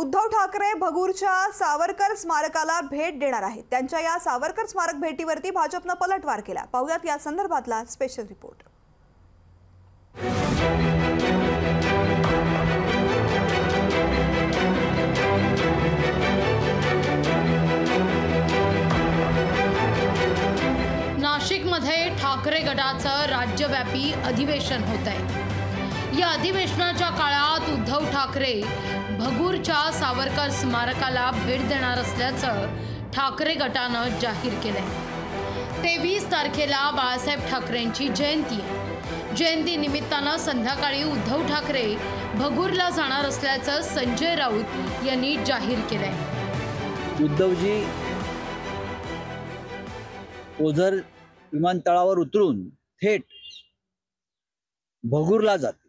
उद्धव ठाकरे भगूरच्या सावरकर स्मारकाला भेट देणार आहेत। त्यांच्या या सावरकर स्मारक भेटीवरती भाजपने पलटवार केला। पाहूयात या संदर्भातला स्पेशल रिपोर्ट। नाशिकमध्ये ठाकरे गटाचं राज्यव्यापी अधिवेशन होत आहे। या अधिवेशनाच्या काळात उद्धव ठाकरे भगूरच्या सावरकर स्मारकाला भेट देणार असल्याचं ठाकरे गटानं जाहीर केलंय। 23 तारखेला बाळासाहेब ठाकरेंची जयंती आहे। जयंती निमित्तानं संध्याकाळी उद्धव ठाकरे भगूरला जाणार असल्याचं संजय राऊत यांनी जाहीर केलंय। उद्धवजी ओझर विमानतळावर उतरून थेट भगूरला जाते।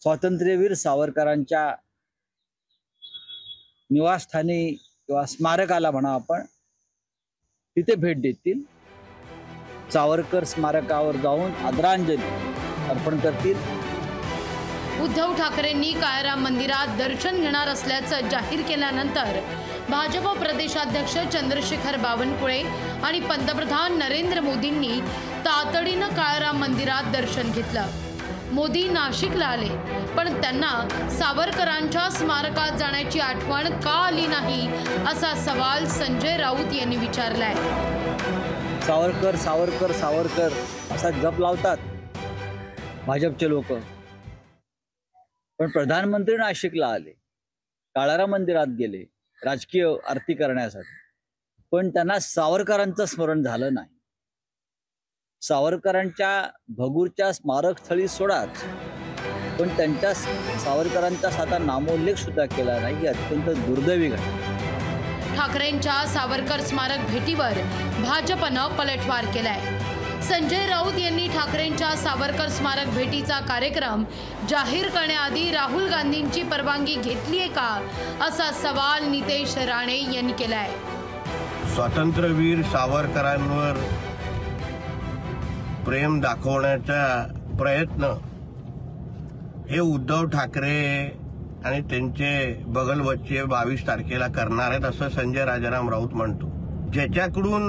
स्वातंत्र्यवीर सावरकरांच्या निवासस्थानी किंवा स्मारकाला म्हणा आपण तिथे भेट देतील। सावरकर स्मारकावर जाऊन आदरांजली अर्पण करतील। उद्धव ठाकरेंनी काळाराम मंदिरात दर्शन घेणार असल्याचं जाहीर केल्यानंतर भाजप प्रदेशाध्यक्ष चंद्रशेखर बावनकुळे आणि पंतप्रधान नरेंद्र मोदींनी तातडीनं काळाराम मंदिरात दर्शन घेतलं। मोदी नाशिकला आले, पण त्यांना सावरकरांच्या स्मारकात जाण्याची आठवण का आली नाही असा सवाल संजय राऊत यांनी विचारलाय। सावरकर सावरकर सावरकर असा जप लावतात भाजपचे लोक, पण प्रधानमंत्री नाशिकला आले, काळाराम मंदिरात गेले राजकीय आरती करण्यासाठी, पण त्यांना सावरकरांचं स्मरण झालं नाही। सावरकरांच्या भगूरच्या स्मारकस्थळी सोडाच, पण त्यांच्या सावरकरांचा साधा नामोल्लेख सुद्धा केला नाही। ही अत्यंत दुर्दैवी घटना। ठाकरेंच्या सावरकर स्मारक भेटीवर भाजपनं पलटवार केलाय। संजय राऊत यांनी ठाकरेंच्या सावरकर स्मारक भेटीचा कार्यक्रम जाहीर करण्याआधी राहुल गांधींची परवानगी घेतली आहे का असा सवाल नितेश राणे यांनी केलाय। स्वातंत्र्यवीर सावरकरांवर प्रेम दाखवण्याचा प्रयत्न हे उद्धव ठाकरे आणि त्यांचे बगलबच्चे 22 तारखेला करणार आहेत असं संजय राजाराम राऊत म्हणतो। ज्याच्याकडून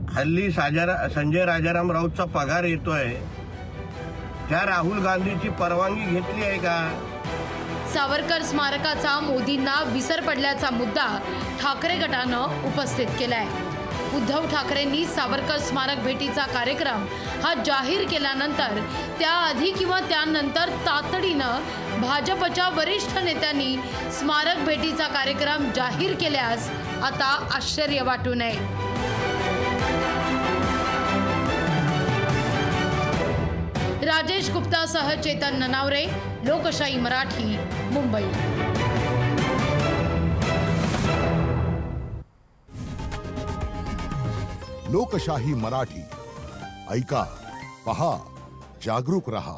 हल्ली संजय राजाराम राऊतचा पगार येतोय त्या राहुल गांधीची परवानगी घेतली आहे का? सावरकर स्मारकाचा मोदींना विसर पडल्याचा मुद्दा ठाकरे गटानं उपस्थित केलाय। उद्धव ठाकरेंनी सावरकर स्मारक भेटीचा कार्यक्रम हा जाहीर केल्यानंतर त्याआधी किंवा त्यानंतर तातडीनं भाजपच्या वरिष्ठ नेत्यांनी स्मारक भेटीचा कार्यक्रम जाहीर केल्यास आता आश्चर्य वाटू नये। राजेश गुप्तासह चेतन ननावरे, लोकशाही मराठी, मुंबई। लोकशाही मराठी ऐका, पहा, जागरूक रहा।